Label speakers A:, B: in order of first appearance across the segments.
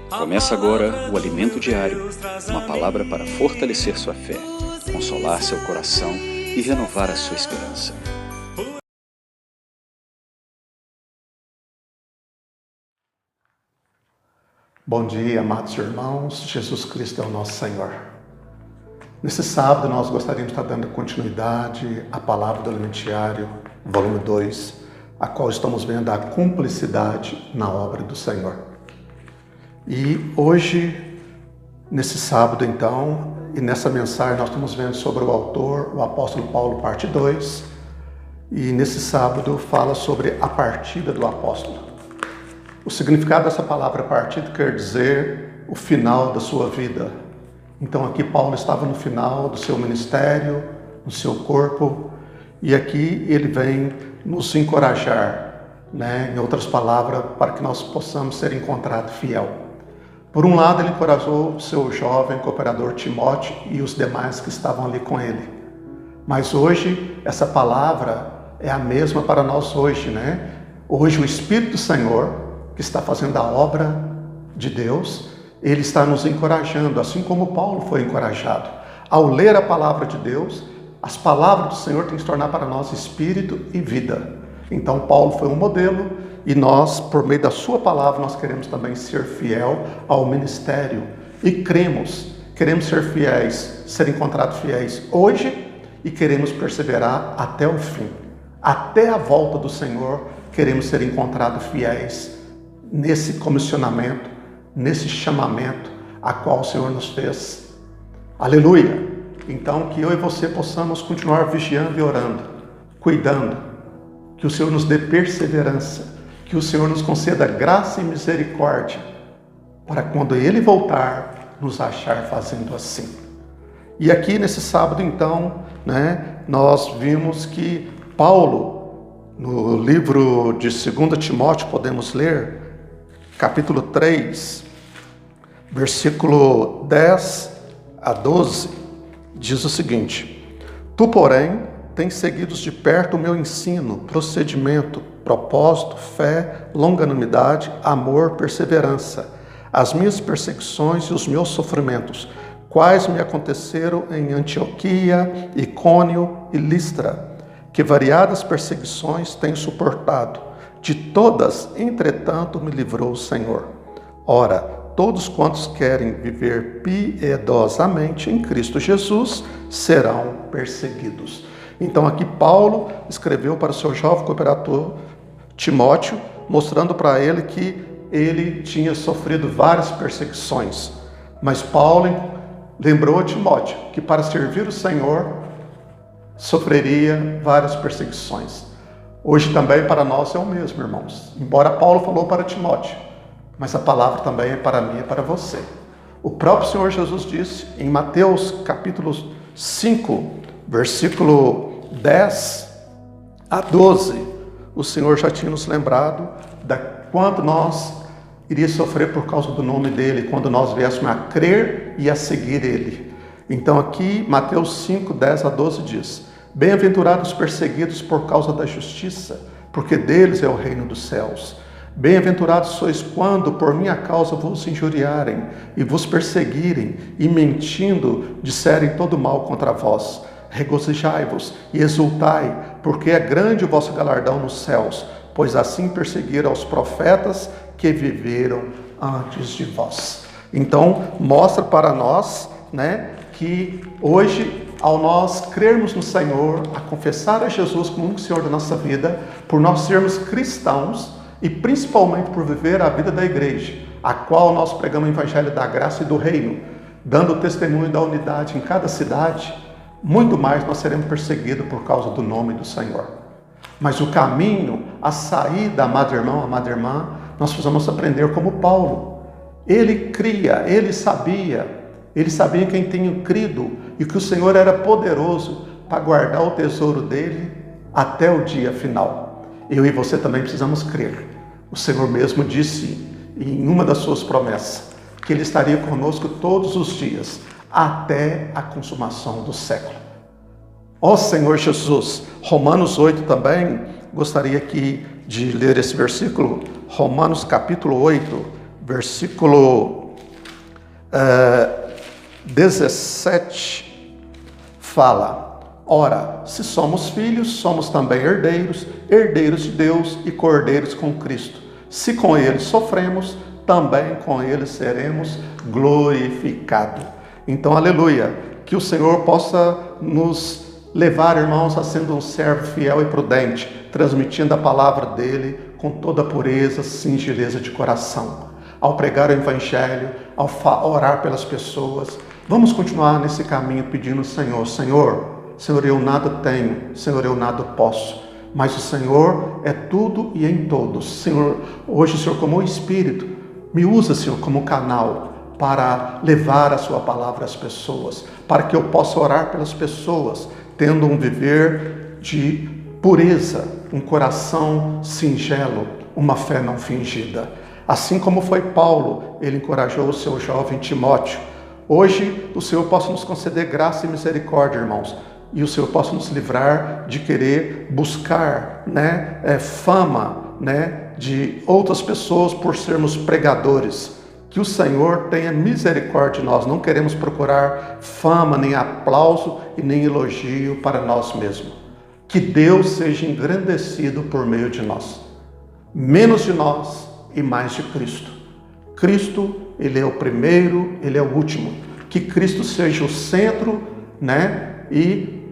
A: Começa agora o Alimento Diário, uma palavra para fortalecer sua fé, consolar seu coração e renovar a sua esperança.
B: Bom dia, amados irmãos. Jesus Cristo é o nosso Senhor. Nesse sábado nós gostaríamos de estar dando continuidade à palavra do Alimento Diário, volume 2, a qual estamos vendo a cumplicidade na obra do Senhor. E hoje, nesse sábado então, e nessa mensagem nós estamos vendo sobre o autor, o apóstolo Paulo, parte 2, e nesse sábado fala sobre a partida do apóstolo. O significado dessa palavra partida quer dizer o final da sua vida. Então aqui Paulo estava no final do seu ministério, no seu corpo, e aqui ele vem nos encorajar, em outras palavras, para que nós possamos ser encontrados fiel. Por um lado, ele encorajou o seu jovem cooperador Timóteo e os demais que estavam ali com ele. Mas hoje, essa palavra é a mesma para nós hoje, Hoje o Espírito do Senhor, que está fazendo a obra de Deus, ele está nos encorajando, assim como Paulo foi encorajado. Ao ler a palavra de Deus, as palavras do Senhor têm que se tornar para nós espírito e vida. Então Paulo foi um modelo e nós, por meio da sua palavra, nós queremos também ser fiel ao ministério. E queremos ser fiéis, ser encontrados fiéis hoje e queremos perseverar até o fim. Até a volta do Senhor, queremos ser encontrados fiéis nesse comissionamento, nesse chamamento a qual o Senhor nos fez. Aleluia! Então, que eu e você possamos continuar vigiando e orando, cuidando, que o Senhor nos dê perseverança, que o Senhor nos conceda graça e misericórdia, para quando Ele voltar, nos achar fazendo assim. E aqui nesse sábado, então, nós vimos que Paulo, no livro de 2 Timóteo, podemos ler, capítulo 3, versículo 10 a 12, diz o seguinte: Tu, porém, tens seguido de perto o meu ensino, procedimento, propósito, fé, longanimidade, amor, perseverança, as minhas perseguições e os meus sofrimentos, quais me aconteceram em Antioquia, Icônio e Listra, que variadas perseguições tenho suportado. De todas, entretanto, me livrou o Senhor. Ora, todos quantos querem viver piedosamente em Cristo Jesus serão perseguidos. Então aqui Paulo escreveu para o seu jovem cooperador Timóteo, mostrando para ele que ele tinha sofrido várias perseguições. Mas Paulo lembrou a Timóteo que para servir o Senhor sofreria várias perseguições. Hoje também para nós é o mesmo, irmãos. Embora Paulo falou para Timóteo, mas a palavra também é para mim e para você. O próprio Senhor Jesus disse em Mateus capítulo 5, versículo 10 a 12, o Senhor já tinha nos lembrado da quanto nós iríamos sofrer por causa do nome dele, quando nós viéssemos a crer e a seguir ele. Então aqui, Mateus 5, 10 a 12 diz: Bem-aventurados os perseguidos por causa da justiça, porque deles é o reino dos céus. Bem-aventurados sois quando por minha causa vos injuriarem e vos perseguirem e mentindo disserem todo mal contra vós. Regozijai-vos e exultai, porque é grande o vosso galardão nos céus, pois assim perseguiram os profetas que viveram antes de vós. Então, mostra para nós, que hoje, ao nós crermos no Senhor, a confessar a Jesus como o Senhor da nossa vida, por nós sermos cristãos e principalmente por viver a vida da igreja, a qual nós pregamos o evangelho da graça e do reino, dando testemunho da unidade em cada cidade, muito mais nós seremos perseguidos por causa do nome do Senhor. Mas o caminho, a saída, amado irmão, amada irmã, nós precisamos aprender como Paulo. Ele cria, ele sabia quem tinha crido e que o Senhor era poderoso para guardar o tesouro dele até o dia final. Eu e você também precisamos crer. O Senhor mesmo disse em uma das suas promessas que Ele estaria conosco todos os dias, até a consumação do século. Ó Senhor Jesus, Romanos 8 também, gostaria aqui de ler esse versículo, Romanos capítulo 8, versículo 17, fala: ora, se somos filhos, somos também herdeiros, herdeiros de Deus e cordeiros com Cristo. Se com ele sofremos, também com ele seremos glorificados. Então, aleluia, que o Senhor possa nos levar, irmãos, a sendo um servo fiel e prudente, transmitindo a palavra dele com toda pureza, singeleza de coração. Ao pregar o Evangelho, ao orar pelas pessoas, vamos continuar nesse caminho pedindo: Senhor, eu nada tenho, Senhor, eu nada posso, mas o Senhor é tudo e em todos. Senhor, hoje, Senhor, como o Espírito, me usa, Senhor, como canal para levar a sua palavra às pessoas, para que eu possa orar pelas pessoas, tendo um viver de pureza, um coração singelo, uma fé não fingida. Assim como foi Paulo, ele encorajou o seu jovem Timóteo. Hoje o Senhor possa nos conceder graça e misericórdia, irmãos, e o Senhor possa nos livrar de querer buscar fama de outras pessoas por sermos pregadores. Que o Senhor tenha misericórdia de nós. Não queremos procurar fama, nem aplauso e nem elogio para nós mesmos. Que Deus seja engrandecido por meio de nós. Menos de nós e mais de Cristo. Cristo, Ele é o primeiro, Ele é o último. Que Cristo seja o centro, e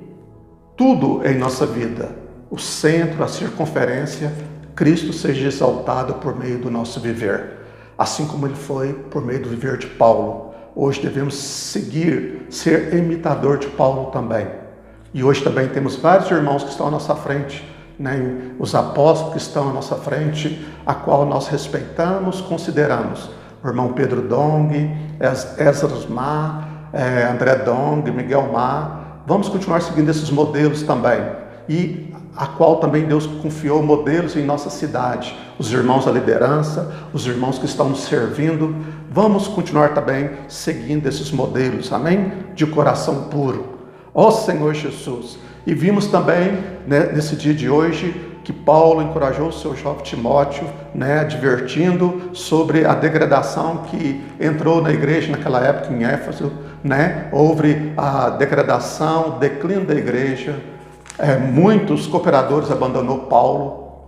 B: tudo em nossa vida. O centro, a circunferência, Cristo seja exaltado por meio do nosso viver. Assim como ele foi por meio do viver de Paulo. Hoje devemos seguir, ser imitador de Paulo também. E hoje também temos vários irmãos que estão à nossa frente, os apóstolos que estão à nossa frente, a qual nós respeitamos, consideramos. O irmão Pedro Dong, Esdras Ma, André Dong, Miguel Ma. Vamos continuar seguindo esses modelos também. E a qual também Deus confiou modelos em nossa cidade. Os irmãos da liderança, os irmãos que estão nos servindo. Vamos continuar também seguindo esses modelos, amém? De coração puro. Ó Senhor Jesus. E vimos também, nesse dia de hoje, que Paulo encorajou o seu jovem Timóteo, advertindo sobre a degradação que entrou na igreja naquela época em Éfeso, Houve a degradação, o declínio da igreja. Muitos cooperadores abandonou Paulo,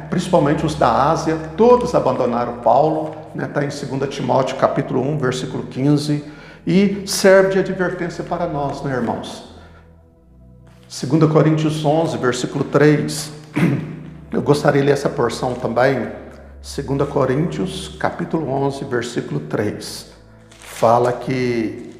B: principalmente os da Ásia, todos abandonaram Paulo, está em 2 Timóteo capítulo 1, versículo 15, e serve de advertência para nós, irmãos. 2 Coríntios 11, versículo 3, eu gostaria de ler essa porção também. 2 Coríntios capítulo 11, versículo 3, fala que: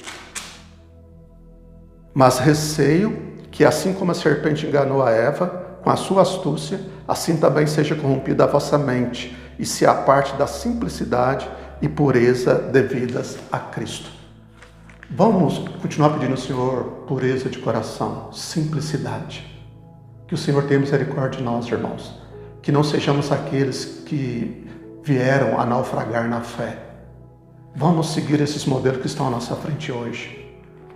B: mas receio que assim como a serpente enganou a Eva com a sua astúcia, assim também seja corrompida a vossa mente, e se aparte da simplicidade e pureza devidas a Cristo. Vamos continuar pedindo ao Senhor pureza de coração, simplicidade. Que o Senhor tenha misericórdia de nós, irmãos. Que não sejamos aqueles que vieram a naufragar na fé. Vamos seguir esses modelos que estão à nossa frente hoje.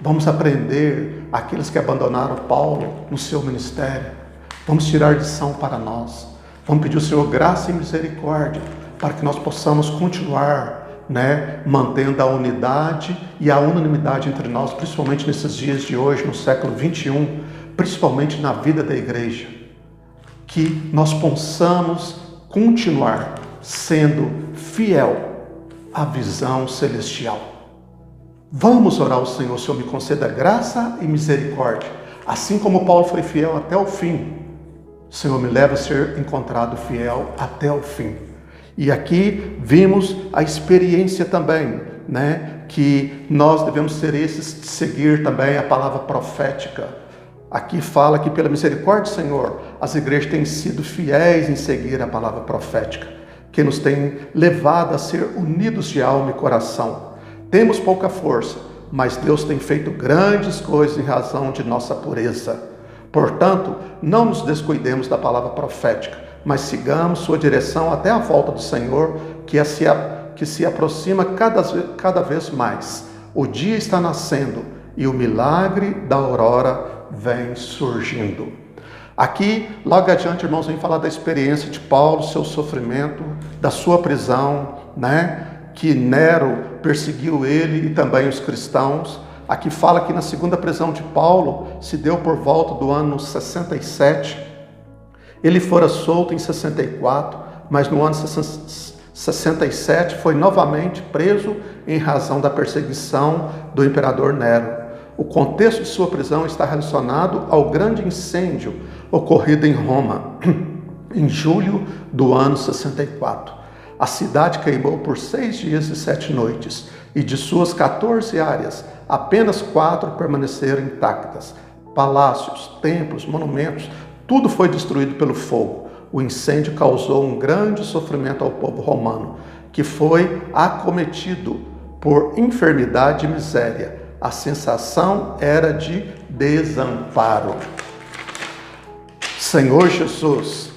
B: Vamos aprender aqueles que abandonaram Paulo no seu ministério. Vamos tirar lição para nós. Vamos pedir ao Senhor graça e misericórdia para que nós possamos continuar, mantendo a unidade e a unanimidade entre nós, principalmente nesses dias de hoje, no século 21, principalmente na vida da igreja. Que nós possamos continuar sendo fiel à visão celestial. Vamos orar ao Senhor: o Senhor me conceda graça e misericórdia. Assim como Paulo foi fiel até o fim, o Senhor me leva a ser encontrado fiel até o fim. E aqui vimos a experiência também, que nós devemos ser esses de seguir também a palavra profética. Aqui fala que pela misericórdia do Senhor, as igrejas têm sido fiéis em seguir a palavra profética, que nos tem levado a ser unidos de alma e coração. Temos pouca força, mas Deus tem feito grandes coisas em razão de nossa pureza. Portanto, não nos descuidemos da palavra profética, mas sigamos sua direção até a volta do Senhor, que se aproxima cada vez mais. O dia está nascendo e o milagre da aurora vem surgindo. Aqui, logo adiante, irmãos, vem falar da experiência de Paulo, seu sofrimento, da sua prisão, que Nero perseguiu ele e também os cristãos. Aqui fala que na segunda prisão de Paulo se deu por volta do ano 67. Ele fora solto em 64, mas no ano 67 foi novamente preso em razão da perseguição do imperador Nero. O contexto de sua prisão está relacionado ao grande incêndio ocorrido em Roma, em julho do ano 64. A cidade queimou por 6 dias e 7 noites, e de suas 14 áreas, apenas 4 permaneceram intactas. Palácios, templos, monumentos, tudo foi destruído pelo fogo. O incêndio causou um grande sofrimento ao povo romano, que foi acometido por enfermidade e miséria. A sensação era de desamparo. Senhor Jesus,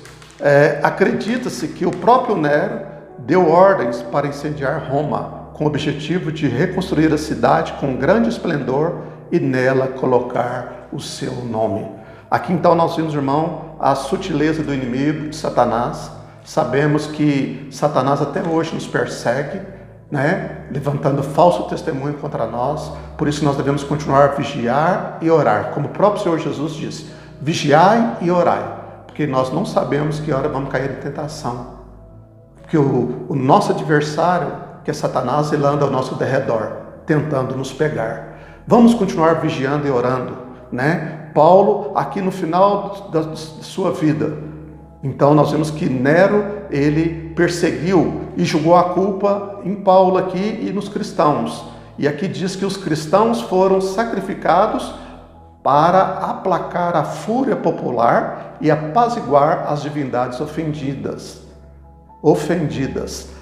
B: acredita-se que o próprio Nero deu ordens para incendiar Roma, com o objetivo de reconstruir a cidade com grande esplendor e nela colocar o seu nome. Aqui então nós vimos, irmão, a sutileza do inimigo, de Satanás. Sabemos que Satanás até hoje nos persegue, levantando falso testemunho contra nós. Por isso nós devemos continuar a vigiar e orar, como o próprio Senhor Jesus disse: vigiai e orai, porque nós não sabemos que hora vamos cair em tentação. Porque o nosso adversário, que é Satanás, ele anda ao nosso derredor, tentando nos pegar. Vamos continuar vigiando e orando, Paulo, aqui no final da sua vida, então nós vemos que Nero, ele perseguiu e jogou a culpa em Paulo aqui e nos cristãos. E aqui diz que os cristãos foram sacrificados para aplacar a fúria popular e apaziguar as divindades ofendidas.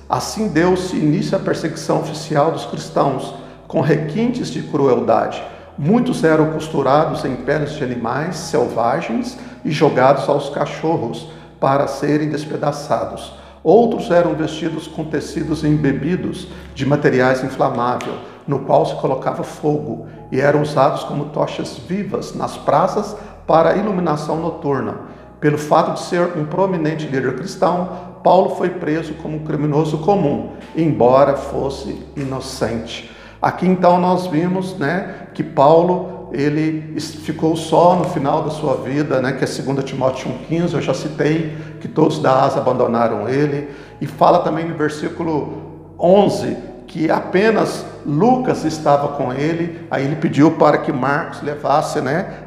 B: Assim deu-se início à perseguição oficial dos cristãos, com requintes de crueldade. Muitos eram costurados em peles de animais selvagens e jogados aos cachorros para serem despedaçados. Outros eram vestidos com tecidos embebidos de materiais inflamáveis, no qual se colocava fogo, e eram usados como tochas vivas nas praças para iluminação noturna. Pelo fato de ser um prominente líder cristão, Paulo foi preso como um criminoso comum, embora fosse inocente. Aqui então nós vimos, que Paulo, ele ficou só no final da sua vida, que é 2 Timóteo 1,15, eu já citei, que todos da Ásia abandonaram ele, e fala também no versículo 11, que apenas Lucas estava com ele. Aí ele pediu para que Marcos levasse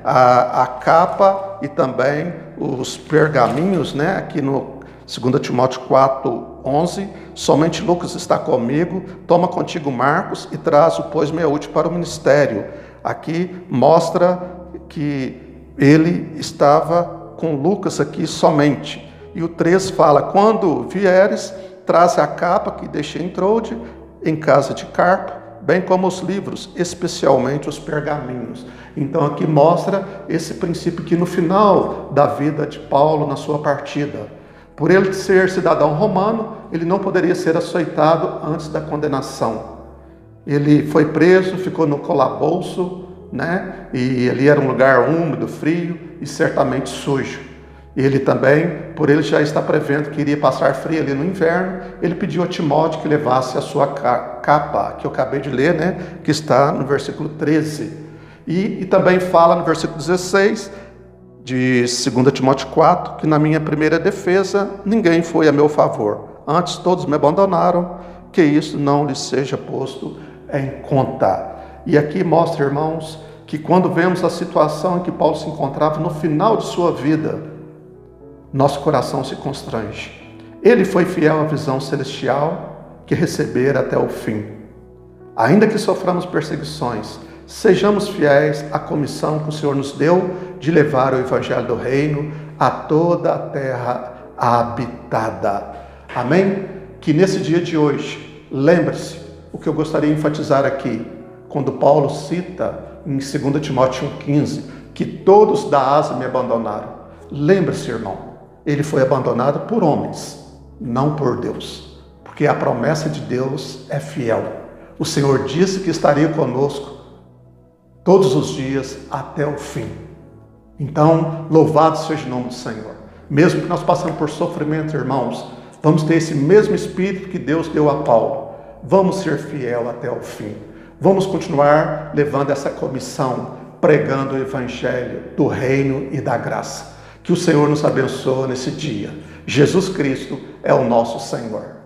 B: a capa e também os pergaminhos, aqui no 2 Timóteo 4:11, somente Lucas está comigo, toma contigo Marcos e traz-o, pois me é útil para o ministério. Aqui mostra que ele estava com Lucas aqui somente. E o 3 fala: quando vieres, traze a capa que deixei em Trode, em casa de Carpo, bem como os livros, especialmente os pergaminhos. Então aqui mostra esse princípio que no final da vida de Paulo, na sua partida, por ele ser cidadão romano, ele não poderia ser açoitado antes da condenação. Ele foi preso, ficou no calabouço, e ali era um lugar úmido, frio e certamente sujo. Ele também, por ele já estar prevendo que iria passar frio ali no inverno, ele pediu a Timóteo que levasse a sua capa, que eu acabei de ler, que está no versículo 13. E também fala no versículo 16, de 2 Timóteo 4, que na minha primeira defesa ninguém foi a meu favor. Antes todos me abandonaram, que isso não lhes seja posto em conta. E aqui mostra, irmãos, que quando vemos a situação em que Paulo se encontrava no final de sua vida, nosso coração se constrange. Ele foi fiel à visão celestial que recebera até o fim. Ainda que soframos perseguições, sejamos fiéis à comissão que o Senhor nos deu de levar o Evangelho do Reino a toda a terra habitada. Amém? Que nesse dia de hoje, lembre-se o que eu gostaria de enfatizar aqui, quando Paulo cita em 2 Timóteo 1,15, que todos da Ásia me abandonaram. Lembre-se, irmão, ele foi abandonado por homens, não por Deus, porque a promessa de Deus é fiel. O Senhor disse que estaria conosco todos os dias até o fim. Então, louvado seja o nome do Senhor. Mesmo que nós passemos por sofrimento, irmãos, vamos ter esse mesmo espírito que Deus deu a Paulo. vamos ser fiel até o fim. Vamos continuar levando essa comissão, pregando o Evangelho do reino e da graça. Que o Senhor nos abençoe nesse dia. Jesus Cristo é o nosso Senhor.